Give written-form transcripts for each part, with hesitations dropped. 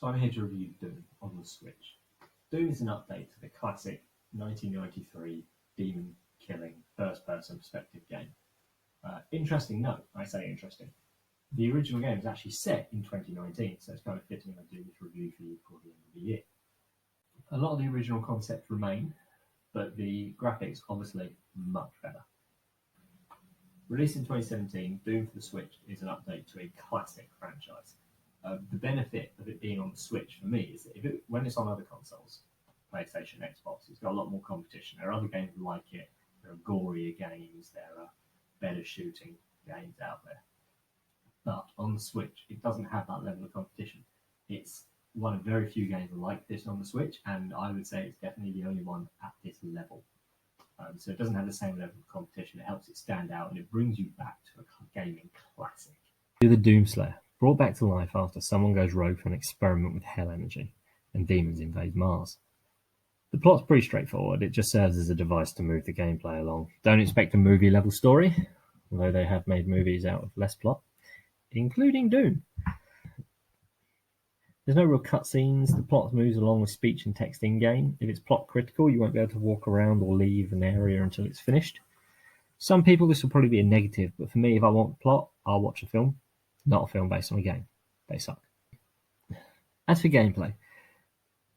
So I'm here to review Doom on the Switch. Doom is an update to the classic 1993 demon-killing first-person perspective game. Interesting note, I say interesting. The original game is actually set in 2019, so it's kind of fitting I do this review for you before the end of the year. A lot of the original concepts remain, but the graphics obviously much better. Released in 2017, Doom for the Switch is an update to a classic franchise. The benefit of it being on the Switch for me is that when it's on other consoles, PlayStation, Xbox, it's got a lot more competition. There are other games like it. There are gorier games. There are better shooting games out there. But on the Switch, it doesn't have that level of competition. It's one of very few games like this on the Switch, and I would say it's definitely the only one at this level. So it doesn't have the same level of competition. It helps it stand out, and it brings you back to a gaming classic. The Doomslayer, brought back to life after someone goes rogue for an experiment with hell energy, and demons invade Mars. The plot's pretty straightforward. It just serves as a device to move the gameplay along. Don't expect a movie-level story, although they have made movies out of less plot, including Doom. There's no real cutscenes. The plot moves along with speech and text in-game. If it's plot critical, you won't be able to walk around or leave an area until it's finished. Some people, this will probably be a negative, but for me, if I want plot, I'll watch a film, not a film based on a game. They suck. As for gameplay,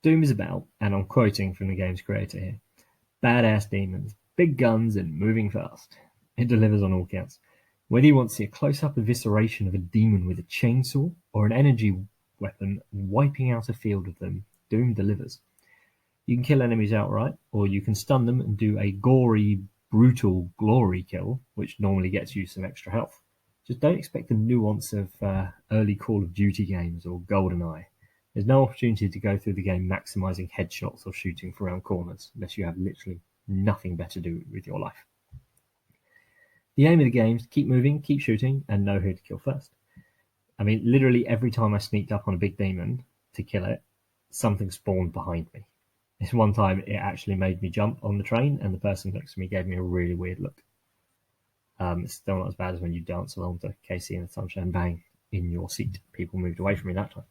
Doom is about, and I'm quoting from the game's creator here, badass demons, big guns, and moving fast. It delivers on all counts. Whether you want to see a close-up evisceration of a demon with a chainsaw or an energy weapon wiping out a field of them, Doom delivers. You can kill enemies outright, or you can stun them and do a gory, brutal glory kill, which normally gets you some extra health. Just don't expect the nuance of early Call of Duty games or GoldenEye. There's no opportunity to go through the game maximising headshots or shooting from around corners, unless you have literally nothing better to do with your life. The aim of the game is to keep moving, keep shooting, and know who to kill first. I mean, literally every time I sneaked up on a big demon to kill it, something spawned behind me. This one time, it actually made me jump on the train, and the person next to me gave me a really weird look. It's still not as bad as when you dance along to Casey and the Sunshine Bang in your seat. People moved away from me that time.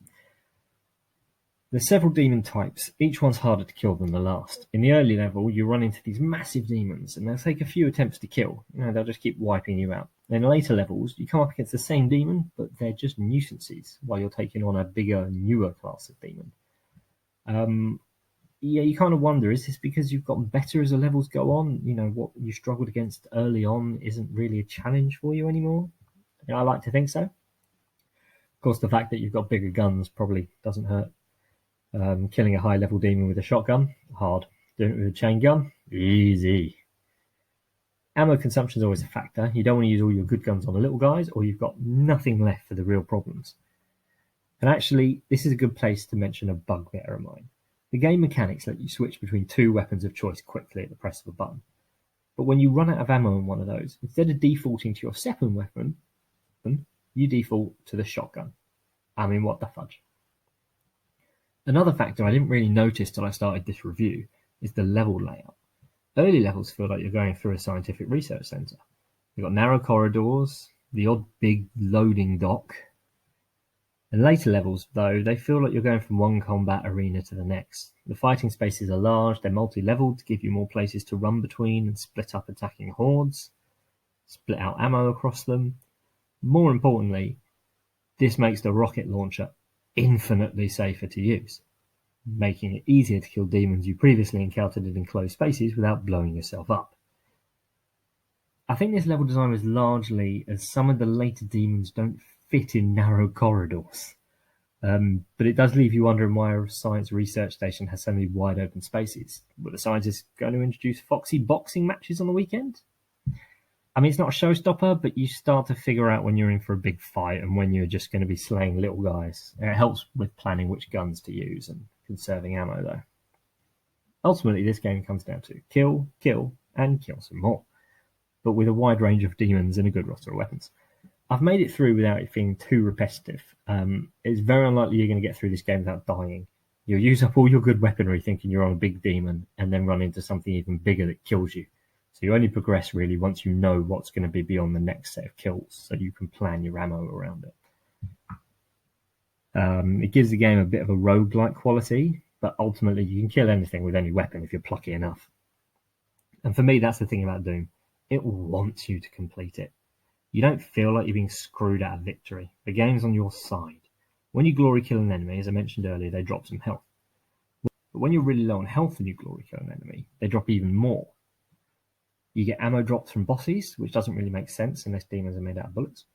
There's several demon types. Each one's harder to kill than the last. In the early level, you run into these massive demons, and they'll take a few attempts to kill. They'll just keep wiping you out. In later levels, you come up against the same demon, but they're just nuisances, while you're taking on a bigger, newer class of demon. You kind of wonder, is this because you've gotten better as the levels go on? What you struggled against early on isn't really a challenge for you anymore? I like to think so. Of course, the fact that you've got bigger guns probably doesn't hurt. Killing a high-level demon with a shotgun, hard. Doing it with a chain gun, easy. Ammo consumption is always a factor. You don't want to use all your good guns on the little guys, or you've got nothing left for the real problems. And actually, this is a good place to mention a bugbear of mine. The game mechanics let you switch between two weapons of choice quickly at the press of a button. But when you run out of ammo in one of those, instead of defaulting to your second weapon, you default to the shotgun. I mean, what the fudge? Another factor I didn't really notice till I started this review is the level layout. Early levels feel like you're going through a scientific research centre. You've got narrow corridors, the odd big loading dock. And later levels, though, they feel like you're going from one combat arena to the next. The fighting spaces are large, they're multi-leveled to give you more places to run between and split up attacking hordes, split out ammo across them. More importantly, this makes the rocket launcher infinitely safer to use, making it easier to kill demons you previously encountered in enclosed spaces without blowing yourself up. I think this level design was largely as some of the later demons don't fit in narrow corridors. But it does leave you wondering why a science research station has so many wide open spaces. Were the scientists going to introduce foxy boxing matches on the weekend? I mean, it's not a showstopper, but you start to figure out when you're in for a big fight and when you're just going to be slaying little guys. It helps with planning which guns to use and conserving ammo, though. Ultimately, this game comes down to kill, and kill some more, but with a wide range of demons and a good roster of weapons. I've made it through without it feeling too repetitive. It's very unlikely you're going to get through this game without dying. You'll use up all your good weaponry thinking you're on a big demon and then run into something even bigger that kills you. So you only progress really once you know what's going to be beyond the next set of kills, so you can plan your ammo around it. It gives the game a bit of a roguelike quality, but ultimately you can kill anything with any weapon if you're plucky enough. And for me, that's the thing about Doom. It wants you to complete it. You don't feel like you're being screwed out of victory. The game's on your side. When you glory kill an enemy, as I mentioned earlier, they drop some health. But when you're really low on health and you glory kill an enemy, they drop even more. You get ammo drops from bosses, which doesn't really make sense unless demons are made out of bullets.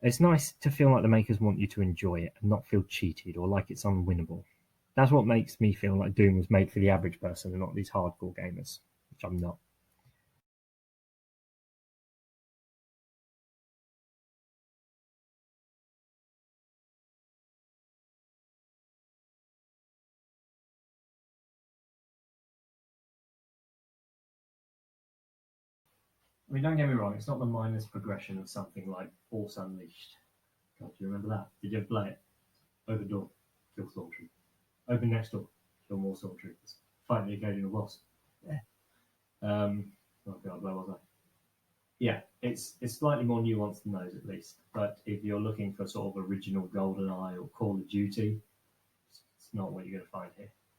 It's nice to feel like the makers want you to enjoy it and not feel cheated or like it's unwinnable. That's what makes me feel like Doom was made for the average person and not these hardcore gamers, which I'm not. I mean, don't get me wrong, it's not the mindless progression of something like Force Unleashed. God, do you remember that? Did you ever play it? Open door, kill stormtroopers. Open next door, kill more stormtroopers. Fight the occasional boss. Yeah. Oh god, where was I? Yeah, it's slightly more nuanced than those at least. But if you're looking for sort of original GoldenEye or Call of Duty, it's not what you're going to find here.